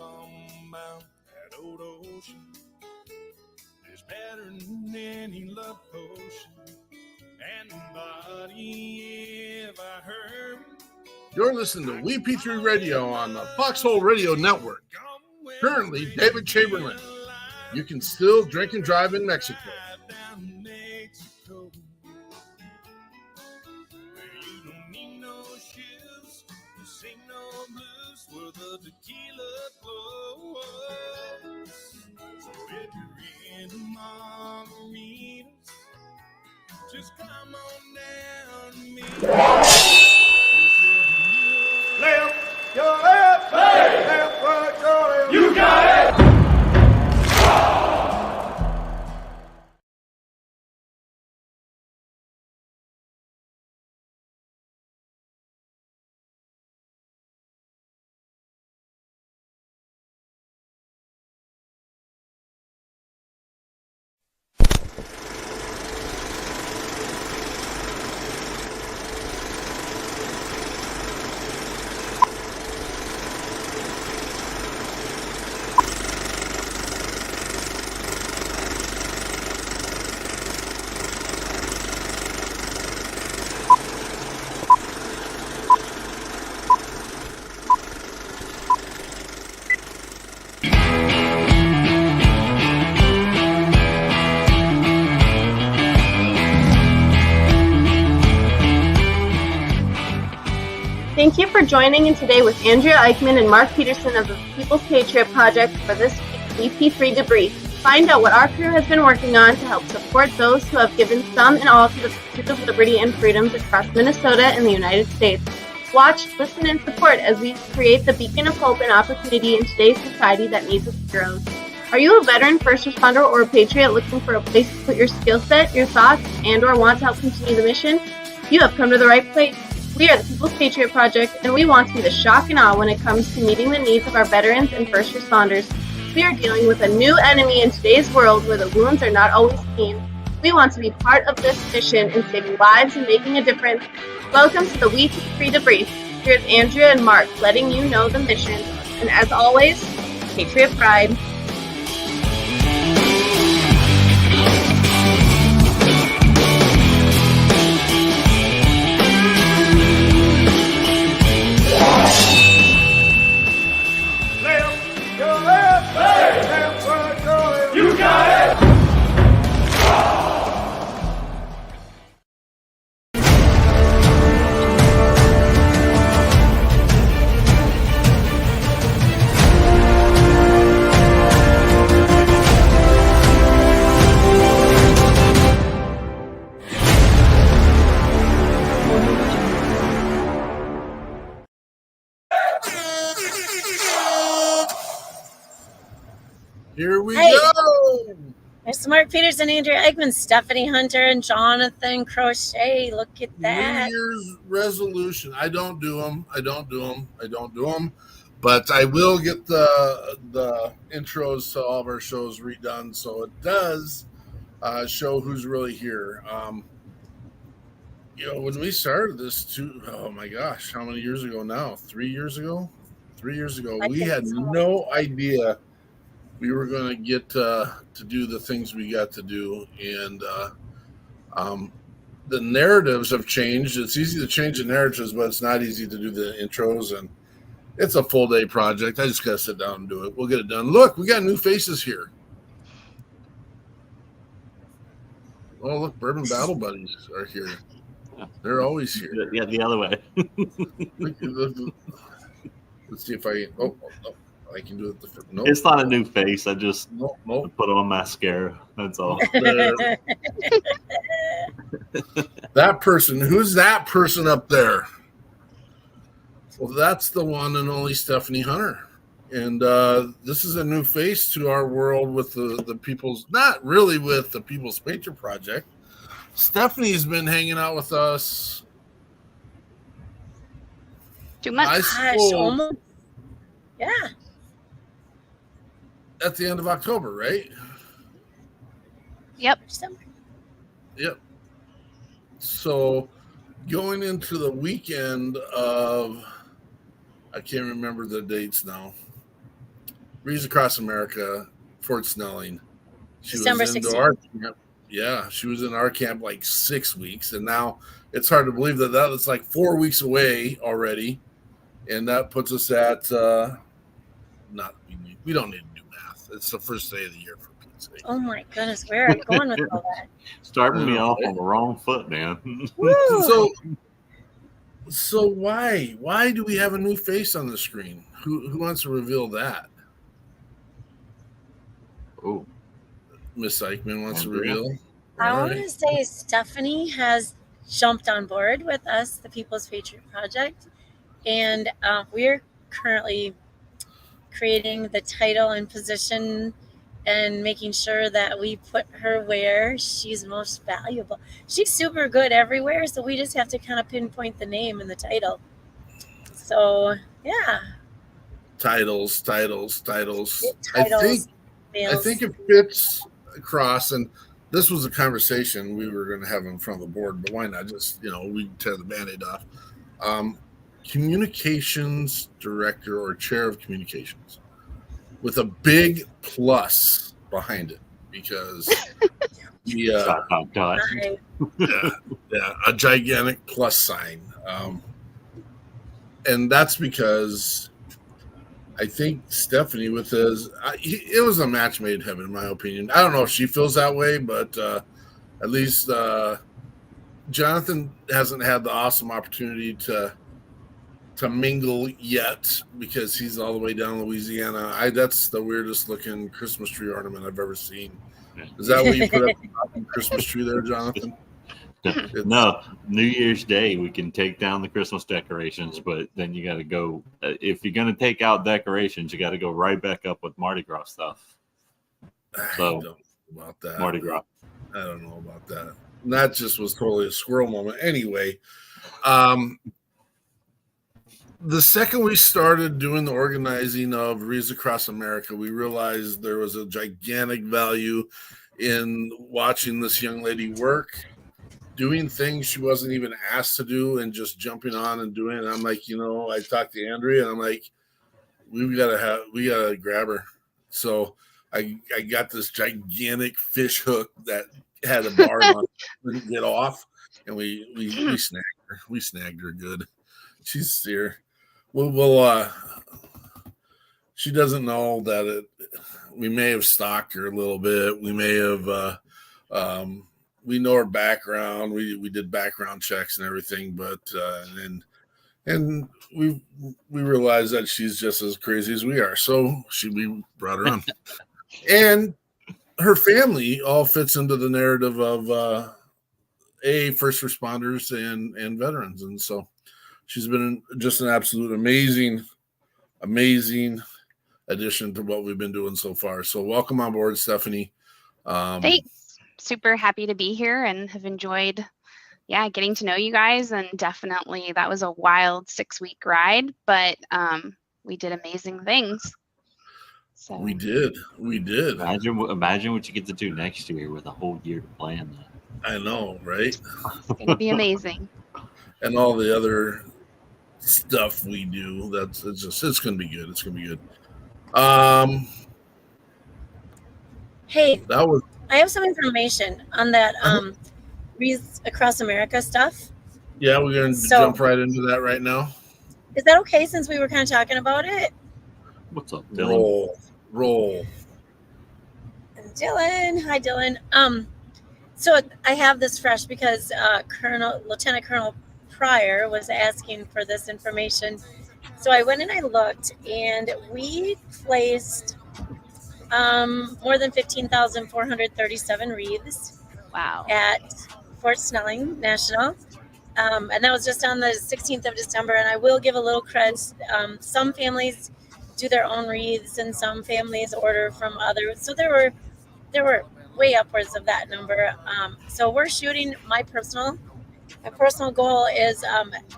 about that old ocean is better than any love potion. And nobody ever heard. You're listening to WeP3 Radio on the Foxhole Radio Network. Currently, David Chamberlain. You can still drink and drive in Mexico. Where the tequila flows. So if you're into margaritas, just come on down to me. Left, your left, hey. Left, right, your left. You got it. Thank you for joining in today with Andrea Eichmann and Mark Peterson of the People's Patriot Project for this week's WeP3 Debrief. Find out what our crew has been working on to help support those who have given some and all to the pursuit of liberty and freedoms across Minnesota and the United States. Watch, listen, and support as we create the beacon of hope and opportunity in today's society that needs its heroes. Are you a veteran, first responder, or a patriot looking for a place to put your skill set, your thoughts, and or want to help continue the mission? You have come to the right place. We are the People's Patriot Project, and we want to be the shock and awe when it comes to meeting the needs of our veterans and first responders. We are dealing with a new enemy in today's world where the wounds are not always clean. We want to be part of this mission in saving lives and making a difference. Welcome to the WeP3 Debrief. Here's Andrea and Mark letting you know the mission. And as always, Patriot Pride. You got it! Here we go. There's Mark Peterson, Andrea Eichmann, Stephanie Hunter, and Jonathan Crochet. Look at that. New Year's resolution. I don't do them. But I will get the intros to all of our shows redone so it does show who's really here. When we started this, oh my gosh, how many years ago now? 3 years ago? 3 years ago. We had no idea we were going to get to do the things we got to do. And the narratives have changed. It's easy to change the narratives, but it's not easy to do the intros. And it's a full day project. I just got to sit down and do it. We'll get it done. Look, we got new faces here. Oh, look, Bourbon Battle Buddies are here. They're always here. Yeah, the other way. Let's see if I can do it. Nope. It's not a new face. I just nope. put on mascara. That's all. That person. Who's that person up there? Well, that's the one and only Stephanie Hunter. And this is a new face to our world with the people's, not really with the People's Patriot Project. Stephanie's been hanging out with us 2 months. Almost. Yeah. At the end of October, right? Yep. Yep. So going into the weekend of, I can't remember the dates now. Reads Across America, Fort Snelling. She December was into 16th. our camp. Yeah, she was in our camp like 6 weeks, and now it's hard to believe that was like 4 weeks away already, and that puts us at we don't need to do math. It's the first day of the year for Pete's sake. Oh my goodness, where are you going with all that? Starting me off on the wrong foot, man. Woo! So why do we have a new face on the screen? Who wants to reveal that? Oh, Miss Eichmann wants to Andrea? reveal. I All want right. to say Stephanie has jumped on board with us, the People's Patriot Project, and we're currently creating the title and position and making sure that we put her where she's most valuable. She's super good everywhere, so we just have to kind of pinpoint the name and the title. So, yeah. Titles. Titles, I think males. it fits across, and this was a conversation we were going to have in front of the board, but why not just, we tear the Band-Aid off. Communications director or chair of communications with a big plus behind it, because a gigantic plus sign. And that's because I think Stephanie with his, it was a match made in heaven, in my opinion. I don't know if she feels that way, but at least Jonathan hasn't had the awesome opportunity to mingle yet, because he's all the way down in Louisiana. That's the weirdest looking Christmas tree ornament I've ever seen. Is that what you put up a Christmas tree there, Jonathan? No, New Year's Day we can take down the Christmas decorations, but then you got to go. If you're going to take out decorations, you got to go right back up with Mardi Gras stuff. So, I don't know about that. Mardi Gras. I don't know about that. And that just was totally a squirrel moment. Anyway, the second we started doing the organizing of Reads Across America, we realized there was a gigantic value in watching this young lady work, doing things she wasn't even asked to do, and just jumping on and doing it. And I'm like, I talked to Andrea, and I'm like, we gotta grab her. So I got this gigantic fish hook that had a bar on it, couldn't get off, and we snagged her. We snagged her good. She's here. Well, she doesn't know that we may have stalked her a little bit. We may have, we know her background. We did background checks and everything, but, and we realized that she's just as crazy as we are. So we brought her on. And her family all fits into the narrative of, first responders and veterans. And so she's been just an absolute amazing addition to what we've been doing so far. So welcome on board, Stephanie. Thanks. Super happy to be here and have enjoyed, getting to know you guys. And definitely that was a wild 6-week ride, but we did amazing things. So we did. Imagine what you get to do next year with a whole year to plan that. I know, right? It's going to be amazing. And all the other stuff we do, it's going to be good. It's going to be good. Hey, I have some information on that Reads Across America stuff. Yeah, we're going to jump right into that right now. Is that okay, since we were kind of talking about it? What's up, Dylan? Roll. Dylan. Hi, Dylan. So I have this fresh because Lieutenant Colonel Pryor was asking for this information. So I went and I looked, and we placed more than 15,437 wreaths. Wow. At Fort Snelling National. And that was just on the 16th of December. And I will give a little credit. Some families do their own wreaths, and some families order from others. So there were way upwards of that number. So we're shooting. My personal goal is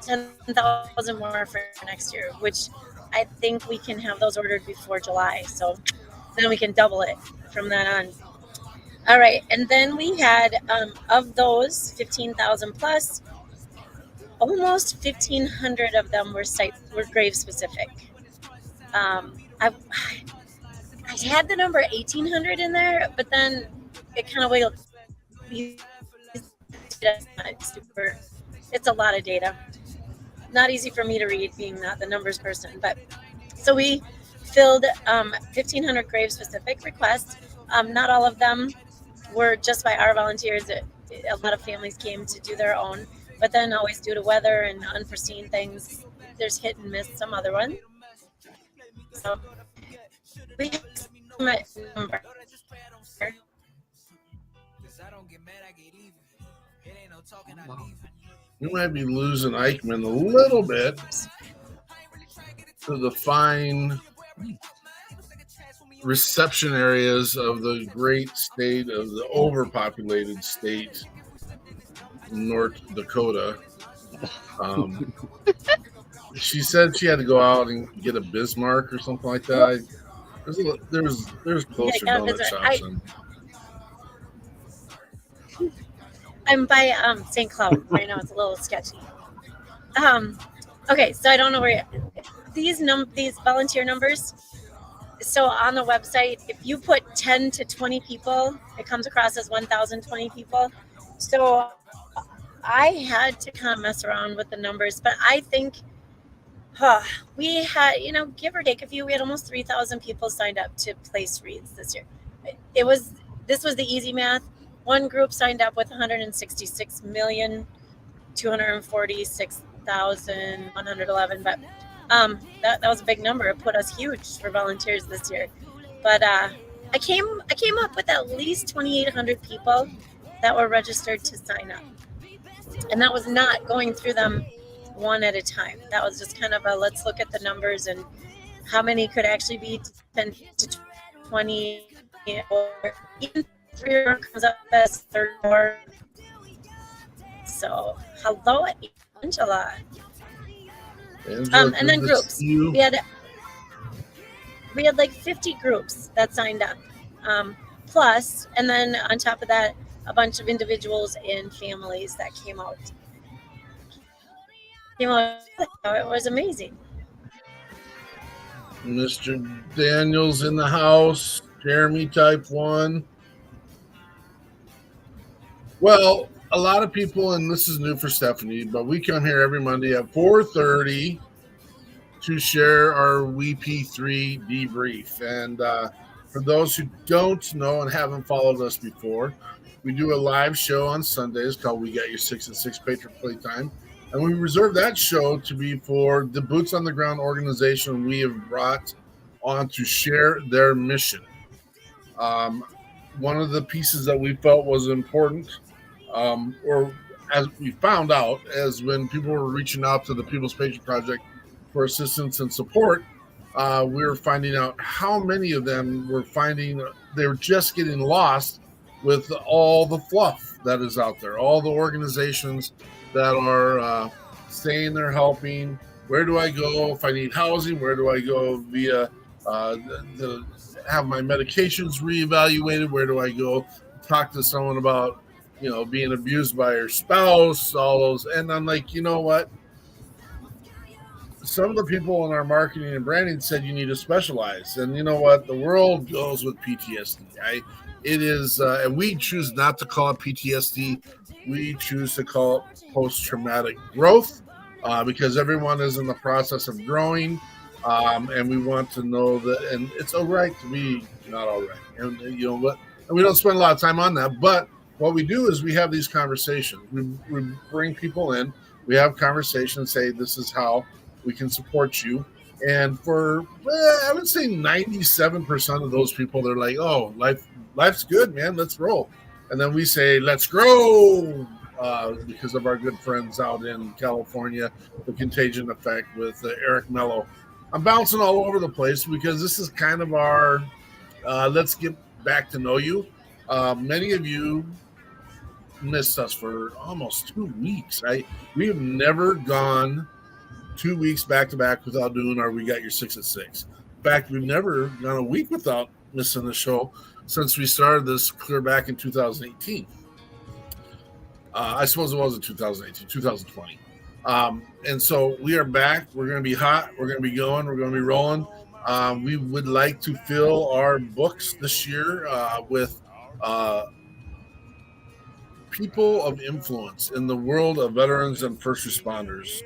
10,000 more for next year, which I think we can have those ordered before July. So then we can double it from then on. All right, and then we had of those 15,000 plus, almost 1,500 of them were grave specific. it had the number 1,800 in there, but then it kind of wiggled. It's a lot of data. Not easy for me to read, being not the numbers person. But so we filled 1,500 grave specific requests. Not all of them were just by our volunteers. A lot of families came to do their own, but then always due to weather and unforeseen things, there's hit and miss some other ones. So we have some number. We might be losing Eichmann a little bit to the fine reception areas of the great state of the overpopulated state, North Dakota. She said she had to go out and get a Bismarck or something like that. There's closer donut shops. I'm by St. Cloud right now. It's a little sketchy. Okay, so I don't know where these volunteer numbers. So on the website, if you put 10 to 20 people, it comes across as 1,020 people. So I had to kind of mess around with the numbers, but I think we had, give or take a few, we had almost 3,000 people signed up to place wreaths this year. This was the easy math. One group signed up with 166,246,111, but that was a big number. It put us huge for volunteers this year. But I came up with at least 2,800 people that were registered to sign up, and that was not going through them one at a time. That was just kind of let's look at the numbers and how many could actually be 10 to 20, or even 3 comes up as 3 more. So hello, Angela. And then groups. We had like 50 groups that signed up, plus, and then on top of that, a bunch of individuals and families that came out. It was amazing. Mr. Daniels in the house. Jeremy type 1. Well, a lot of people, and this is new for Stephanie, but we come here every Monday at 4:30 to share our WeP3 debrief. And for those who don't know and haven't followed us before, we do a live show on Sundays called We Got Your 6 and 6 Patriot Playtime. And we reserve that show to be for the boots on the ground organization we have brought on to share their mission. One of the pieces that we felt was important, or as we found out, as when people were reaching out to the People's Patriot Project for assistance and support, we were finding out how many of them were finding they were just getting lost with all the fluff that is out there, all the organizations that are saying they're helping. Where do I go if I need housing? Where do I go via to have my medications reevaluated? Where do I go talk to someone about, being abused by her spouse, all those? And I'm like, you know what? Some of the people in our marketing and branding said you need to specialize. And you know what? The world goes with PTSD. It is, and we choose not to call it PTSD. We choose to call it post-traumatic growth because everyone is in the process of growing. And we want to know that, and it's all right to be not all right. And and we don't spend a lot of time on that. But what we do is we have these conversations. We bring people in. We have conversations, say this is how we can support you. And for, I would say 97% of those people, they're like, oh, life's good, man. Let's roll. And then we say, let's grow, because of our good friends out in California, the Contagion Effect with Eric Mello. I'm bouncing all over the place because this is kind of our let's get back to know you. Many of you missed us for almost 2 weeks. We have never gone 2 weeks back to back without doing our We Got Your 6 at 6. In fact, we've never gone a week without missing the show since we started this clear back in 2018. I suppose it wasn't 2018, 2020. And so we are back. We're going to be hot. We're going to be going. We're going to be rolling. We would like to fill our books this year with people of influence in the world of veterans and first responders.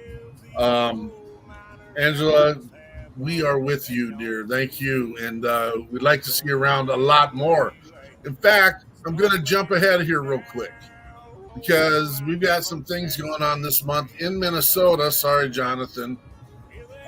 Angela, we are with you, dear. Thank you. And we'd like to see you around a lot more. In fact, I'm going to jump ahead here real quick because we've got some things going on this month in Minnesota. Sorry, Jonathan.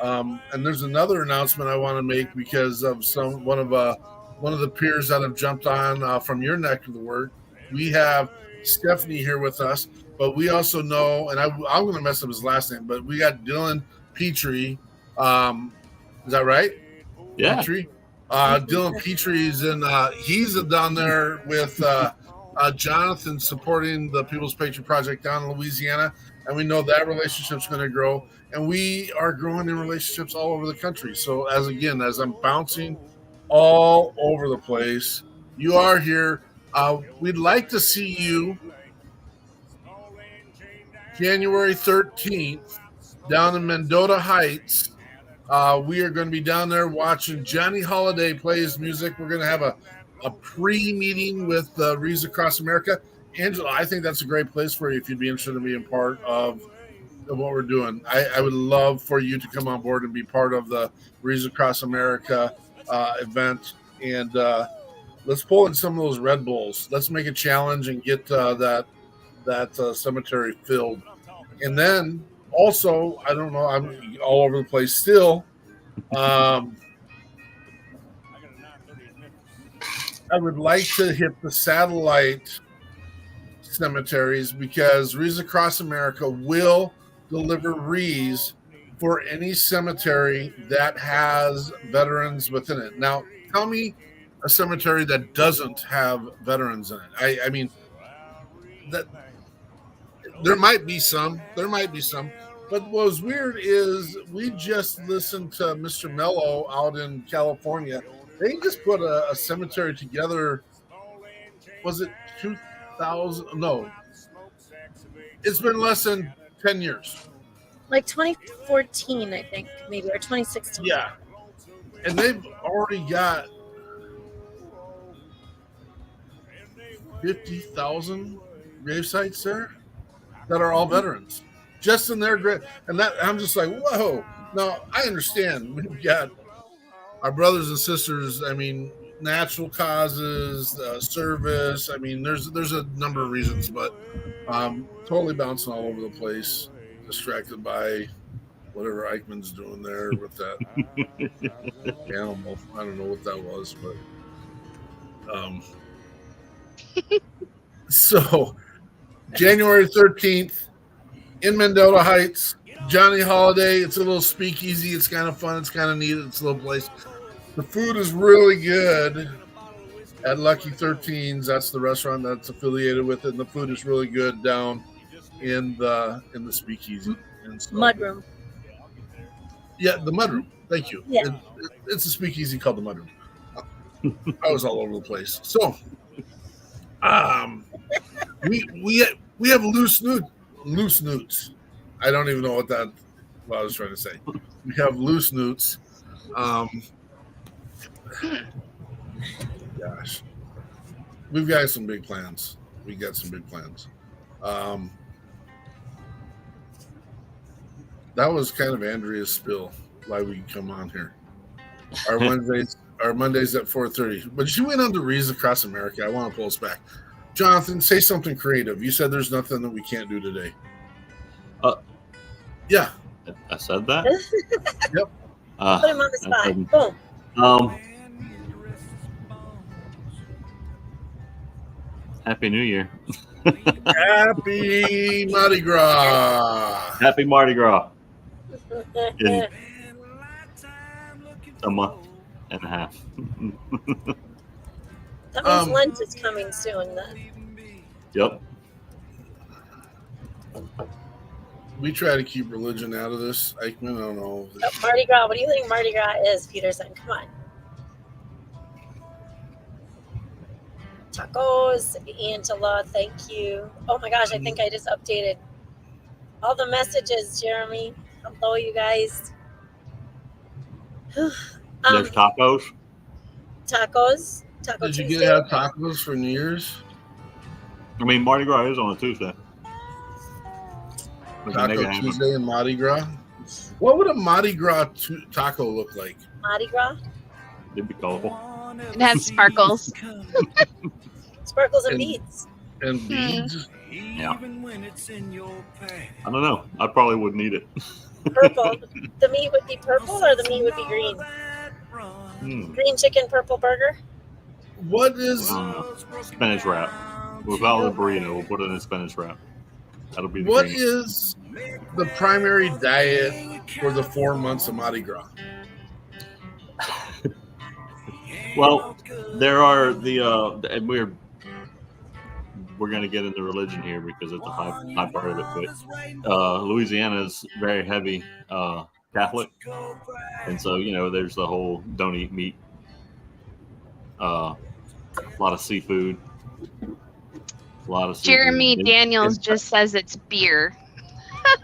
And there's another announcement I want to make because of one of the peers that have jumped on from your neck of the word. We have Stephanie here with us, but we also know, and I'm going to mess up his last name, but we got Dylan Petrie. Is that right? Yeah. Petrie. Dylan Petrie's in. He's down there with Jonathan supporting the People's Patriot Project down in Louisiana, and we know that relationship's going to grow. And we are growing in relationships all over the country. So as I'm bouncing all over the place, you are here. We'd like to see you January 13th down in Mendota Heights. We are going to be down there watching Johnny Holiday play his music. We're going to have a pre-meeting with Reads Across America. Angela, I think that's a great place for you if you'd be interested in being part of what we're doing. I would love for you to come on board and be part of the Reads Across America event. And let's pull in some of those Red Bulls. Let's make a challenge and get that cemetery filled. And then also, I don't know, I'm all over the place still. I would like to hit the satellite cemeteries because Wreaths Across America will deliver wreaths for any cemetery that has veterans within it. Now, tell me a cemetery that doesn't have veterans in it. I mean, that there might be some. But what was weird is we just listened to Mr. Mello out in California. They just put a cemetery together. Was it 2000? No. It's been less than 10 years. Like 2014, I think, maybe, or 2016. Yeah. And they've already got 50,000 grave sites there that are all veterans. Just in their grave. And that I'm just like, whoa. Now, I understand. We've got our brothers and sisters, I mean, natural causes, service. I mean, there's a number of reasons, but totally bouncing all over the place, distracted by whatever Eichmann's doing there with that animal. I don't know what that was, but so January 13th in Mendota Heights, Johnny Holiday. It's a little speakeasy. It's kind of fun. It's kind of neat. It's a little place. The food is really good at Lucky 13's. That's the restaurant that's affiliated with it. And the food is really good down in the speakeasy. Mudroom. Yeah, the Mudroom. Thank you. Yeah. It's a speakeasy called the Mudroom. I was all over the place. So, we have loose newts. I don't even know what I was trying to say. We have loose newts. Gosh, we've got some big plans. That was kind of Andrea's spill why we come on here. Our Mondays at 4:30. But she went on to Wreaths Across America. I want to pull us back. Jonathan, say something creative. You said there's nothing that we can't do today. Yeah. I said that? Yep. Put him on the spot. Boom. Happy New Year. Happy Mardi Gras. Happy Mardi Gras. In a month and a half. That means Lent is coming soon then. Yep. We try to keep religion out of this. Eichmann, I don't know. Mardi Gras. What do you think Mardi Gras is, Peterson? Come on. Tacos, Angela, thank you. Oh my gosh, I think I just updated all the messages, Jeremy. Hello, you guys. There's tacos. Tacos. Taco Did you Tuesday. have tacos for New Year's? I mean, Mardi Gras is on a Tuesday. We can make it Taco happen. Tuesday and Mardi Gras. What would a Mardi Gras taco look like? Mardi Gras. It'd be colorful. It has sparkles. Sparkles and beads. And beads? Yeah. I don't know. I probably wouldn't eat it. Purple. The meat would be purple or the meat would be green? Green chicken, purple burger. What is Spinach wrap? We'll call it a burrito. We'll put it in spinach wrap. That'll be the what green. is the primary diet for the 4 months of Mardi Gras? Well, there are and we're going to get into religion here because it's a high part of it. But Louisiana is very heavy Catholic, and so there's the whole don't eat meat. A lot of seafood. A lot of seafood. Jeremy Daniels just says it's beer.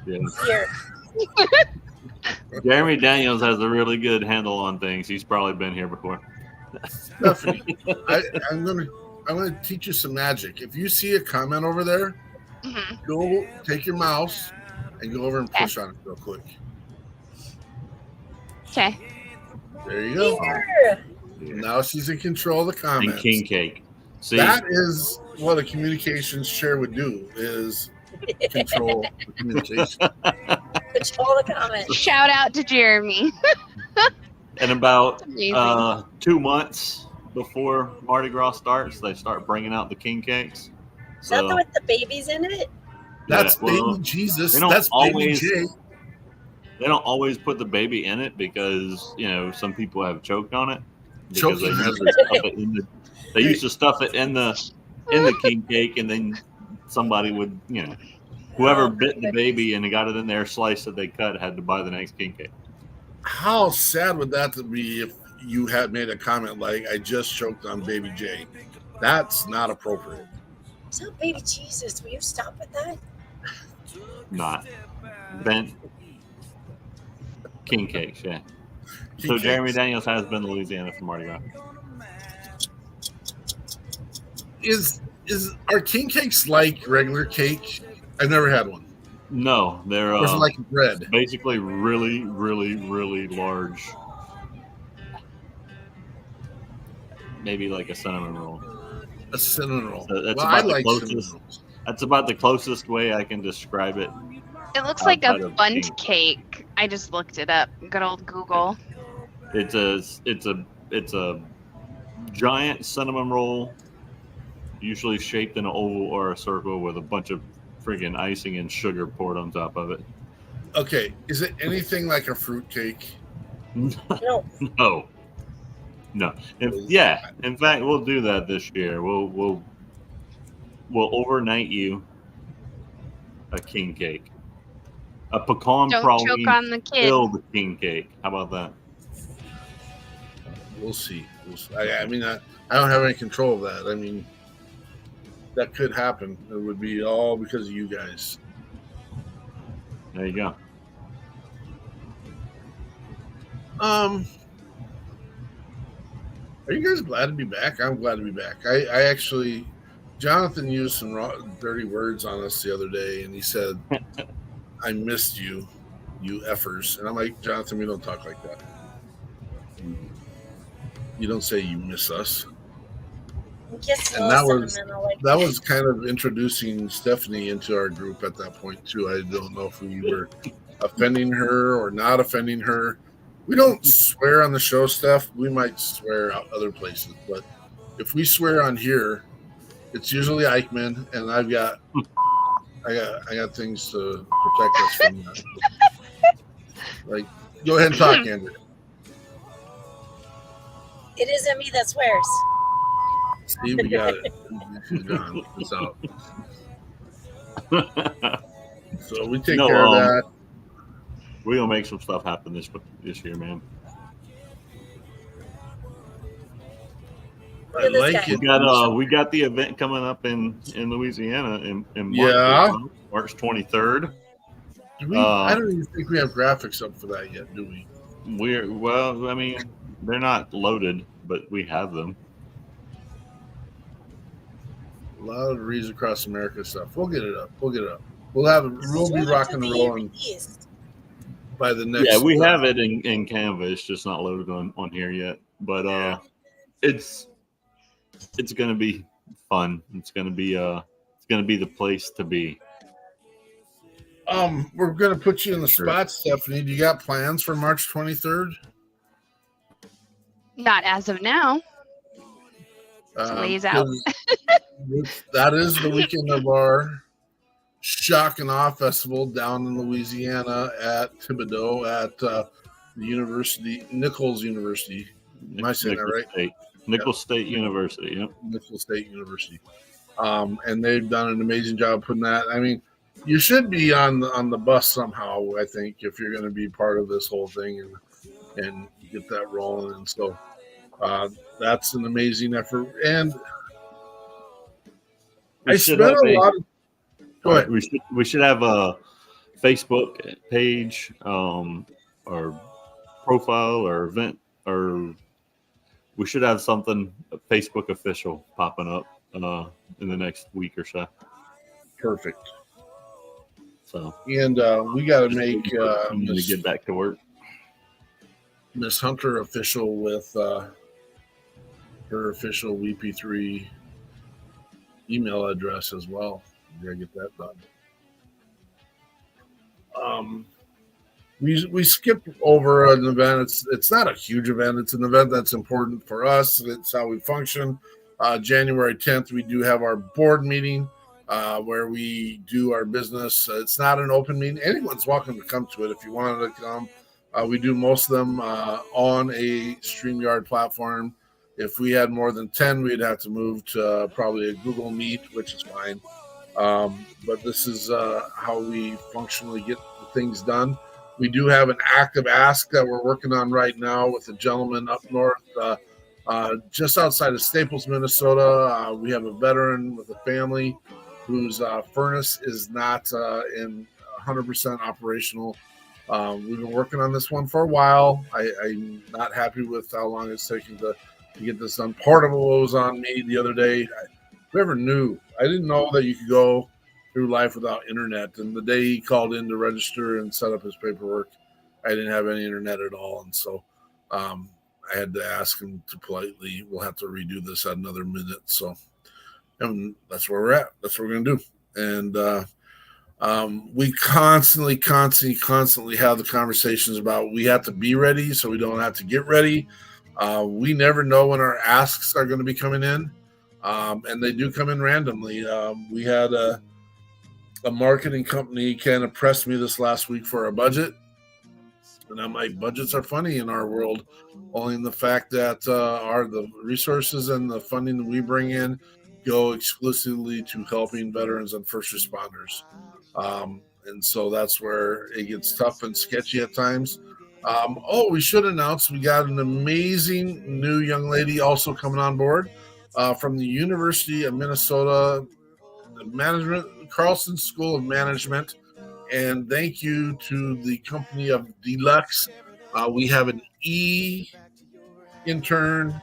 Yeah. Beer. Jeremy Daniels has a really good handle on things. He's probably been here before. Stephanie, I'm gonna teach you some magic. If you see a comment over there, go take your mouse and go over and push on it real quick. Okay. There you go. Beer. Now she's in control of the And comments. king cake. See, That is what a communications chair would do: is control the communication. Control the comments. Shout out to Jeremy. in about Amazing. 2 months before Mardi Gras starts, they start bringing out the king cakes. Is that So the with the babies in it? That's well, baby Jesus. they don't That's baby always- Jay. they don't always put the baby in it because some people have choked on it. Because Choking they used to stuff it in the king cake, and then somebody would whoever bit the baby and got it in there, slice that they cut, had to buy the next king cake. How sad would that be if you had made a comment like, "I just choked on baby Jay"? That's not appropriate. It's not baby Jesus. Will you stop with that? Not bent king cakes, yeah. King So cakes. Jeremy Daniels has been to Louisiana for Mardi Gras. Are king cakes like regular cake? I've never had one. No, they're Or is it like bread? basically really, really, really large. Maybe like a cinnamon roll. A cinnamon roll. So that's Well, about I the like closest. cinnamon rolls. That's about the closest way I can describe it. It looks like outside a of bunt cake. I just looked it up. Good old Google. It's a giant cinnamon roll, usually shaped in an oval or a circle with a bunch of friggin' icing and sugar poured on top of it. Okay, is it anything like a fruit cake? No. No. In fact, we'll do that this year. We'll overnight you a king cake, a pecan Don't praline choke on the kid. filled king cake. How about that? We'll see. I mean, I don't have any control of that. I mean, that could happen. It would be all because of you guys. There you go. Are you guys glad to be back? I'm glad to be back. I actually, Jonathan used some dirty words on us the other day, and he said, "I missed you, you effers." And I'm like, Jonathan, we don't talk like that. You don't say you miss us. Kiss And that was kind of introducing Stephanie into our group at that point too. I don't know if we were offending her or not offending her. We don't swear on the show, Steph. We might swear out other places, but if we swear on here, it's usually Eichmann, and I got things to protect us from that. Like, go ahead and talk, Andrew. It isn't me that swears. See, we got it. She's gone. It's out. So we take care of that. We're gonna make some stuff happen this year, man. I like it. We got the event coming up in Louisiana in March, Yeah. March 23rd. I don't even think we have graphics up for that yet, do we? I mean, They're not loaded, but we have them. A lot of Reads Across America stuff. We'll get it up. We'll be rocking and rolling by the next. Yeah, we have it in Canva. It's just not loaded on here yet. But it's gonna be fun. It's gonna be the place to be. We're gonna put you in the spot, Stephanie. Do you got plans for March 23rd? Not as of now. It's ways out. That is the weekend of our Shock and Awe Festival down in Louisiana at Thibodaux at the University, Nichols University. Am I saying that right? State. Nichols State University. Yep. Nichols State University. And they've done an amazing job putting that. I mean, you should be on the bus somehow, I think, if you're going to be part of this whole thing and get that rolling. And so that's an amazing effort. And I spent a lot of. Go ahead. We should have a Facebook page or profile or event, or we should have something Facebook official popping up in the next week or so. Perfect. So and we got to make to get back to work. Miss Hunter official with her official WeP3 email address as well. We gotta get that done. We skipped over an event. It's not a huge event. It's an event that's important for us. It's how we function. January 10th, we do have our board meeting where we do our business. It's not an open meeting. Anyone's welcome to come to it if you wanted to come. We do most of them on a StreamYard platform. If we had more than 10, we'd have to move to probably a Google Meet, which is fine. But this is how we functionally get the things done. We do have an active ask that we're working on right now with a gentleman up north, just outside of Staples, Minnesota. We have a veteran with a family whose furnace is not in 100% operational. We've been working on this one for a while. I'm not happy with how long it's taken to get this done. Part of it was on me the other day. Whoever knew? I didn't know that you could go through life without internet. And the day he called in to register and set up his paperwork, I didn't have any internet at all. And so I had to ask him to politely, we'll have to redo this at another minute. So and that's where we're at. That's what we're going to do. And we constantly have the conversations about we have to be ready so we don't have to get ready. We never know when our asks are going to be coming in. And they do come in randomly. We had a marketing company kind of pressed me this last week for a budget. And I'm like, budgets are funny in our world, only in the fact that the resources and the funding that we bring in go exclusively to helping veterans and first responders. And so that's where it gets tough and sketchy at times. We should announce we got an amazing new young lady also coming on board from the University of Minnesota Carlson School of Management. And thank you to the company of Deluxe. We have an intern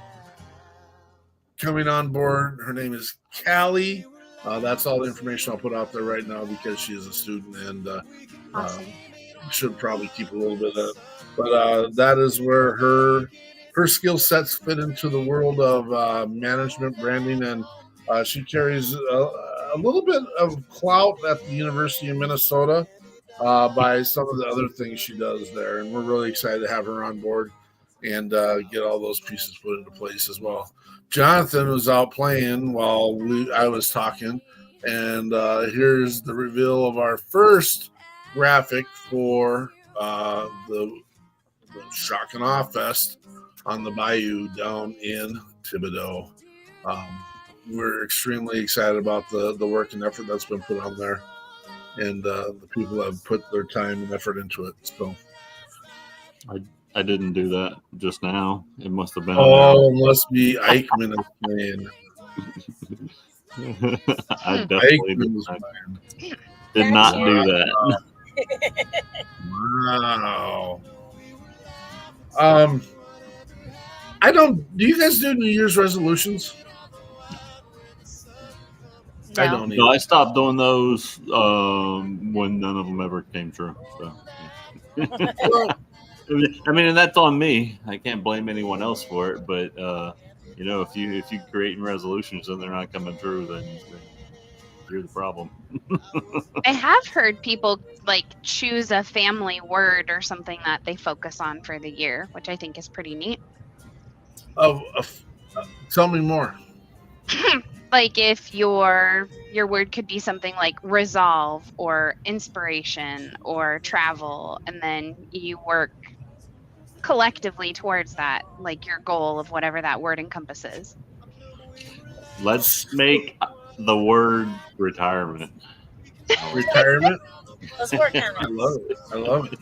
coming on board. Her name is Callie. That's all the information I'll put out there right now because she is a student and Awesome. Should probably keep a little bit of it. But that is where her skill sets fit into the world of management, branding, and she carries a little bit of clout at the University of Minnesota by some of the other things she does there. And we're really excited to have her on board and get all those pieces put into place as well. Jonathan was out playing while I was talking, and here's the reveal of our first graphic for the Shock and Awe Fest on the Bayou down in Thibodaux. We're extremely excited about the work and effort that's been put on there, and the people have put their time and effort into it. So I didn't do that just now. It must have been. Oh, it must be Eichmann is playing. I definitely did not do that. Wow. I don't. Do you guys do New Year's resolutions? No. I don't No, I either. stopped doing those when none of them ever came true. So, yeah. Well, I mean, and that's on me. I can't blame anyone else for it. But you know, if you creating resolutions and they're not coming true, then you're the problem. I have heard people like choose a family word or something that they focus on for the year, which I think is pretty neat. tell me more. Like if your word could be something like resolve or inspiration or travel, and then you work collectively towards that, like your goal of whatever that word encompasses. Let's make the word retirement. Retirement. Let's work on I it. love it. I love it.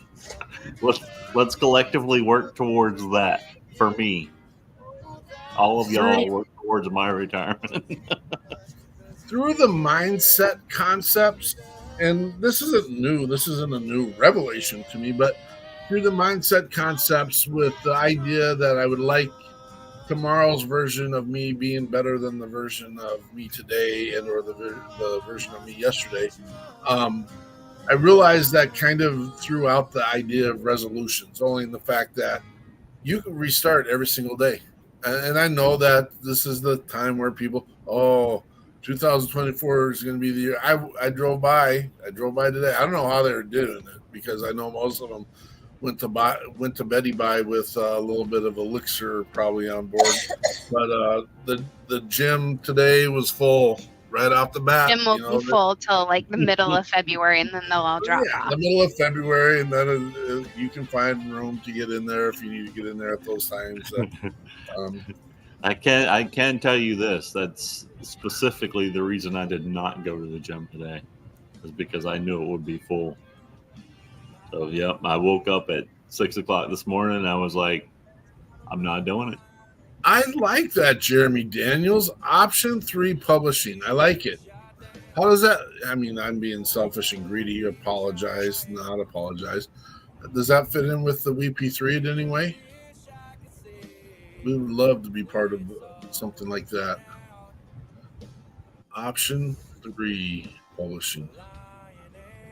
Let's collectively work towards that. For me, all of y'all work towards my retirement. Through the mindset concepts, and this isn't new. This isn't a new revelation to me, but through the mindset concepts, with the idea that I would like tomorrow's version of me being better than the version of me today, and or the version of me yesterday. I realized that kind of throughout the idea of resolutions, only in the fact that you can restart every single day. And I know that this is the time where people, 2024 is going to be the year. I drove by today. I don't know how they were doing it, because I know most of them went to Betty by with a little bit of elixir probably on board. But the gym today was full right off the bat. Gym will be full till like the middle of February, and then they'll all drop off. The middle of February, and then you can find room to get in there if you need to get in there at those times. I can tell you this. That's specifically the reason I did not go to the gym today, is because I knew it would be full. So, yep, I woke up at 6 o'clock this morning, and I was like, I'm not doing it. I like that, Jeremy Daniels. Option 3 publishing. I like it. How does that? I mean, I'm being selfish and greedy. Apologize, not apologize. Does that fit in with the WeP3 in any way? We would love to be part of something like that. Option 3 publishing.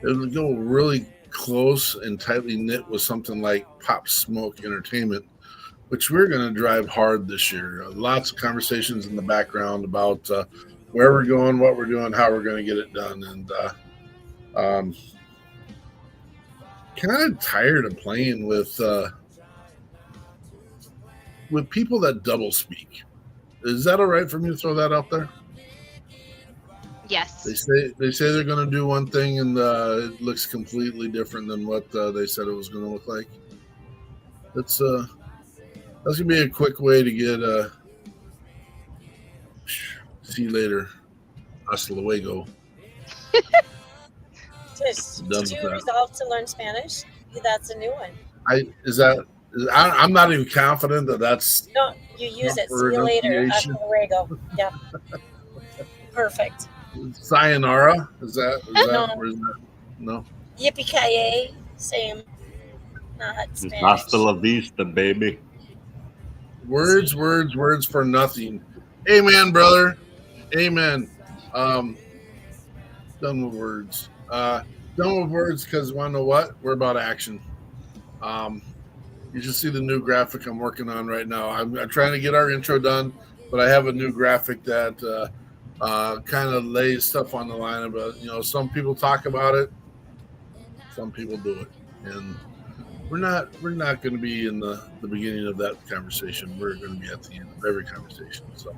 It would go really close and tightly knit with something like Pop Smoke Entertainment, which we're going to drive hard this year. Lots of conversations in the background about where we're going, what we're doing, how we're going to get it done. And kind of tired of playing with people that double speak. Is that all right for me to throw that out there? Yes. They say they're going to do one thing, and it looks completely different than what they said it was going to look like. That's going to be a quick way to get see you later. Hasta luego. Did you resolve to learn Spanish? That's a new one. I'm not even confident that that's. No, you use it. See you later. Hasta luego. Yeah. Perfect. Sayonara? Is that? No. Or is that? No. Yippee-ki-yay. Same. Not Spanish. Hasta la vista, baby. Words for nothing. Amen, brother. Amen. Done with words. Done with words because want to know what? We're about action. You should see the new graphic I'm working on right now. I'm trying to get our intro done, but I have a new graphic that kind of lays stuff on the line about, some people talk about it, some people do it, and we're not going to be in the beginning of that conversation. We're going to be at the end of every conversation. So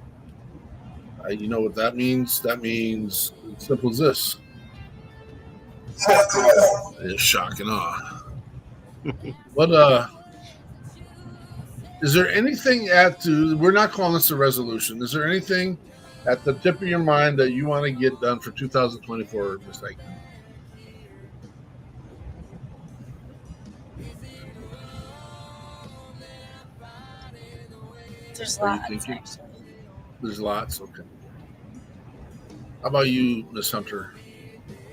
you know what that means? That means as simple as this. It's shock and awe. What is there anything we're not calling this a resolution. Is there anything at the tip of your mind that you want to get done for 2024, Ms. Eichmann? There's lots, actually. There's lots? Okay. How about you, Ms. Hunter?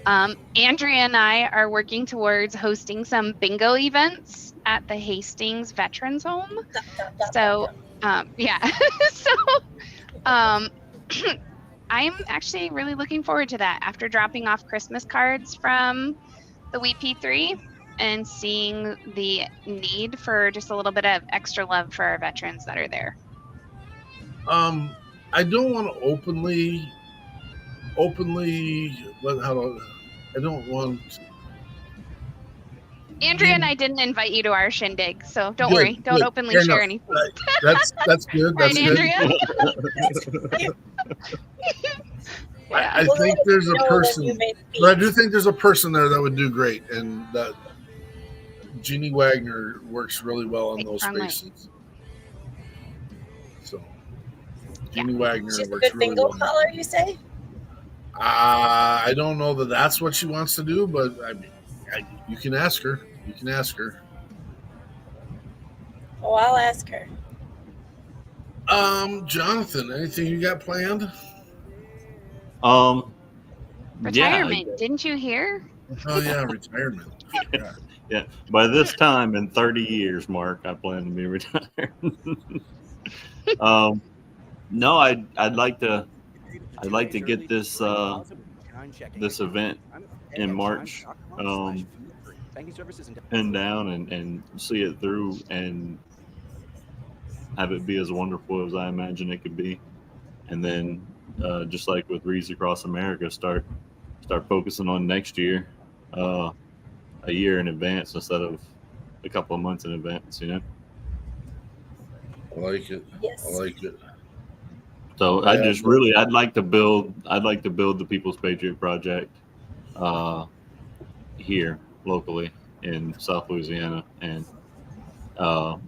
Andrea and I are working towards hosting some bingo events at the Hastings Veterans Home. So Yeah. So I'm actually really looking forward to that after dropping off Christmas cards from the WeP3 and seeing the need for just a little bit of extra love for our veterans that are there. I don't want to openly. I don't want. Andrea and I didn't invite you to our shindig, so don't Good, worry. Don't good. openly Fair share enough. anything. That's good. Right, That's good. Andrea? Yeah. I think there's a person, but I do think there's a person there that would do great, and that Jeannie Wagner works really well in those spaces. So Jeannie Wagner She's a works good really bingo well. caller, you say? I don't know that that's what she wants to do, but I mean, you can ask her. You can ask her. Oh, I'll ask her. Jonathan, anything you got planned? Retirement, Yeah. didn't you hear? Oh yeah, retirement. Yeah. By this time in 30 years, Mark, I plan to be retired. No, I'd like to get this this event in March pinned down and see it through and have it be as wonderful as I imagine it could be. And then just like with Reads Across America, start focusing on next year, a year in advance instead of a couple of months in advance, you know? I like it. Yes. I like it. So I'd like to build the People's Patriot Project here locally in South Louisiana, and the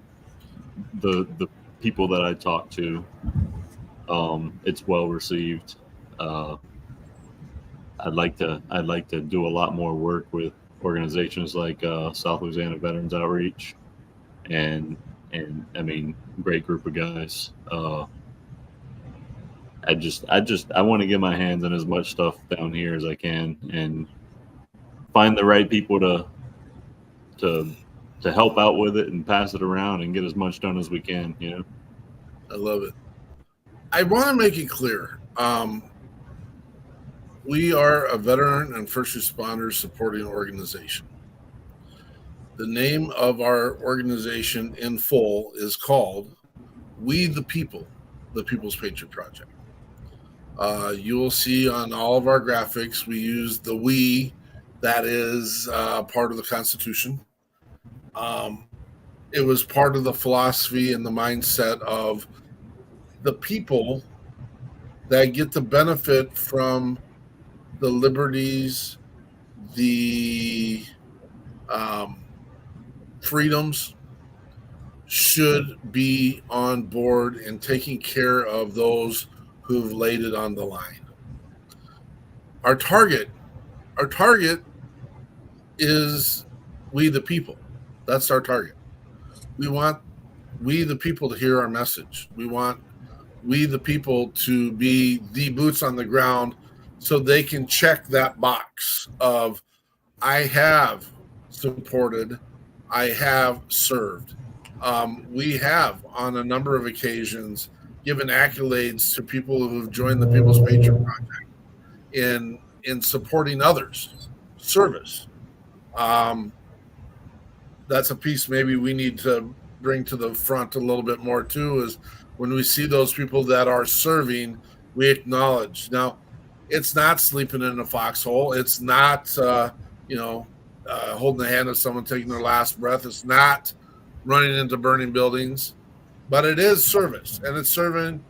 people that I talk to, it's well received. I'd like to do a lot more work with organizations like South Louisiana Veterans Outreach, and I mean, great group of guys. I want to get my hands on as much stuff down here as I can and find the right people to help out with it and pass it around and get as much done as we can, you know? I love it. I want to make it clear. We are a veteran and first responders supporting organization. The name of our organization in full is called We the People, the People's Patriot Project. You will see on all of our graphics, we use the we, that is part of the Constitution. It was part of the philosophy and the mindset of the people that get the benefit from the liberties, the freedoms, should be on board and taking care of those who've laid it on the line. Our target is we the people. That's our target. We want we the people to hear our message. We want we the people to be the boots on the ground so they can check that box of I have supported, I have served. We have on a number of occasions given accolades to people who have joined the People's Patriot Project in supporting others, service. That's a piece maybe we need to bring to the front a little bit more too, is when we see those people that are serving, we acknowledge. Now, it's not sleeping in a foxhole. It's not, holding the hand of someone taking their last breath. It's not running into burning buildings, but it is service, and it's serving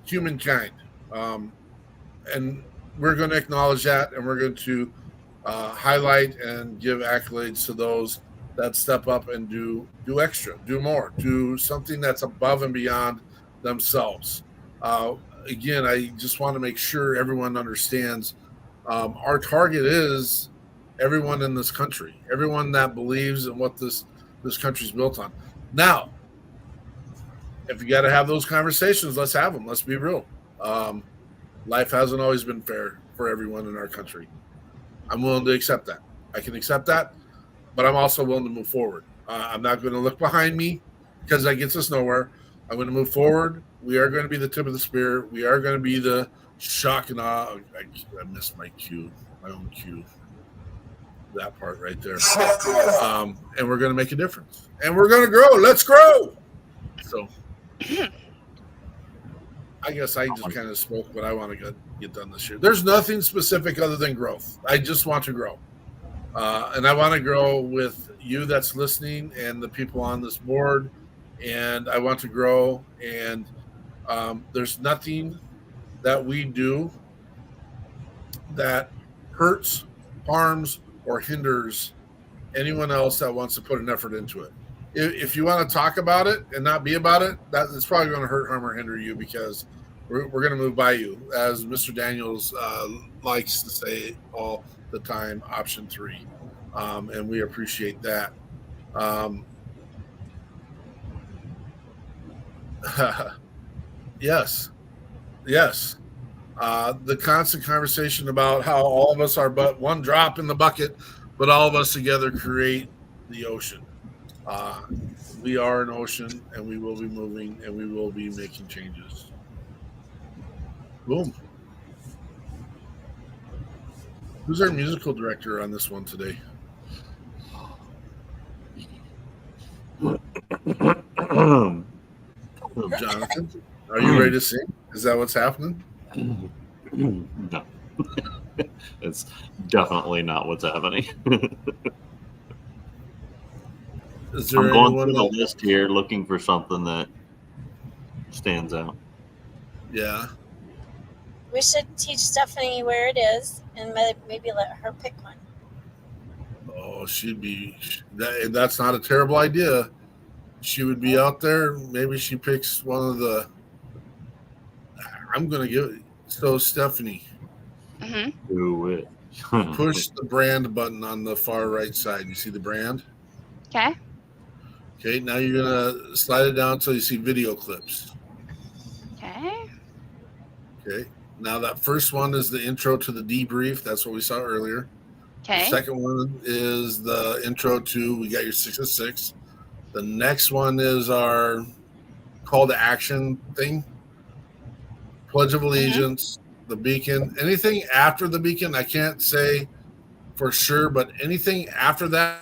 humankind. And we're going to acknowledge that, and we're going to highlight and give accolades to those that step up and do extra, do more, do something that's above and beyond themselves. Again, I just want to make sure everyone understands our target is everyone in this country, everyone that believes in what this country's built on. Now, if you got to have those conversations, let's have them. Let's be real. Life hasn't always been fair for everyone in our country. I'm willing to accept that. I can accept that, but I'm also willing to move forward. I'm not going to look behind me because that gets us nowhere. I'm going to move forward. We are going to be the tip of the spear. We are going to be the shock and awe. I missed my cue, my own cue. That part right there. And we're going to make a difference. And we're going to grow. Let's grow. So I guess I just kind of spoke what I want to get done this year. There's nothing specific other than growth. I just want to grow. And I want to grow with you that's listening and the people on this board. And I want to grow. And there's nothing that we do that hurts, harms, or hinders anyone else that wants to put an effort into it. If you want to talk about it and not be about it, it's probably going to hurt, harm, or hinder you, because we're going to move by you. As Mr. Daniels likes to say all the time, option 3. And we appreciate that. Yes. The constant conversation about how all of us are but one drop in the bucket, but all of us together create the ocean. We are an ocean, and we will be moving, and we will be making changes. Boom. Who's our musical director on this one today? Jonathan, are you ready to sing? Is that what's happening? No. It's definitely not what's happening. Is there I'm going through the else? list here looking for something that stands out. Yeah. We should teach Stephanie where it is and maybe let her pick one. Oh, that's not a terrible idea. She would be out there. Maybe she picks one of the. I'm going to give it. So, Stephanie, Do it. push the brand button on the far right side. You see the brand? Okay. Okay, now you're going to slide it down until you see video clips. Okay. Okay, now that first one is the intro to the debrief. That's what we saw earlier. Okay. The second one is the intro to We Got Your 6 of 6. The next one is our call to action thing. Pledge of Allegiance, the beacon. Anything after the beacon, I can't say for sure, but anything after that.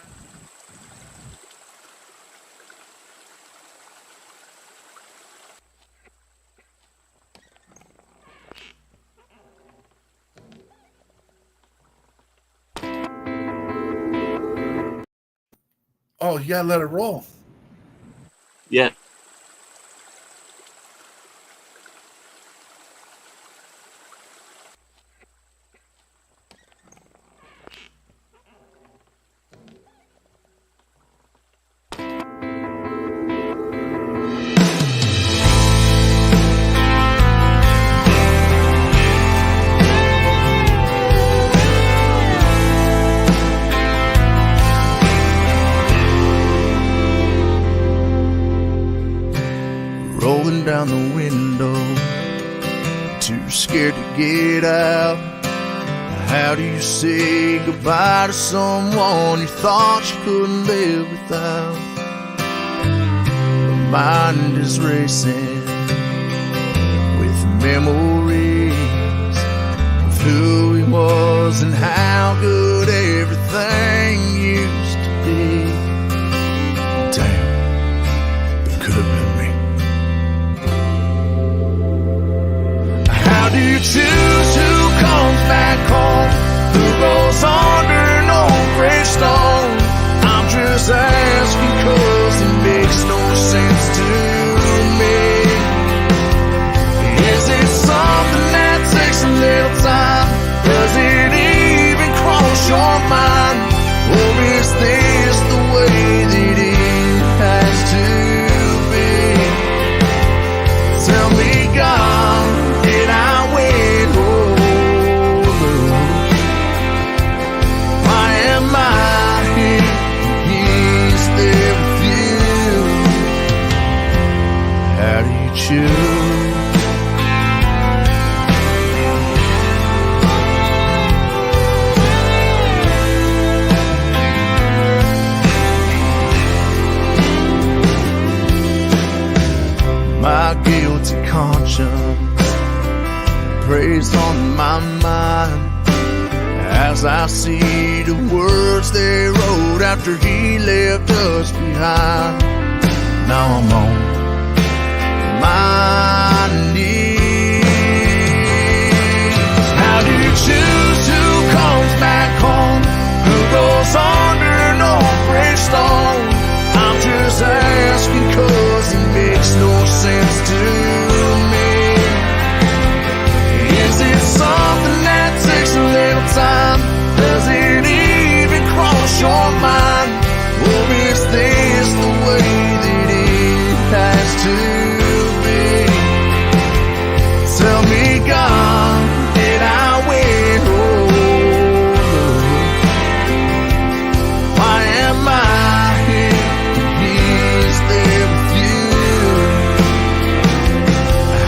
Oh, yeah, let it roll. Yeah. Rolling down the window, too scared to get out. How do you say goodbye to someone you thought you couldn't live without? My mind is racing with memories of who he was and how good everything used to be. Damn, it could have been me. How do you choose who comes back home? Who goes under an old gravestone? I'm just asking 'cause it makes no sense to me. Is it something that takes a little time? Does it even cross your mind? Or is this the way that it has to be? Tell me, God, did I win? Why am I here? He's there with you. How do you choose? my guilty conscience preys on my mind as I see the words they wrote after he left us behind. Now I'm on my knees. How do you choose who comes back home? Who goes under an old gravestone? I'm just asking 'cause it makes no sense to me. Is it something that takes a little time? Does it even cross your mind? Or is this the way that it has to be? Tell me, God, did I wait? Why am I here? He's there with you.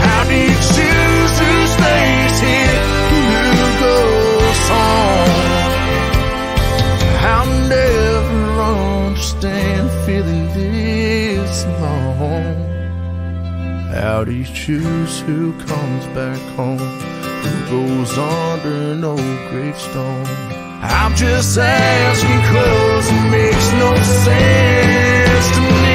How do you choose who stays here? Who goes home? I'll never understand feeling this alone. How do you choose who comes back home? Who goes under an old gravestone? I'm just asking 'cause it makes no sense to me.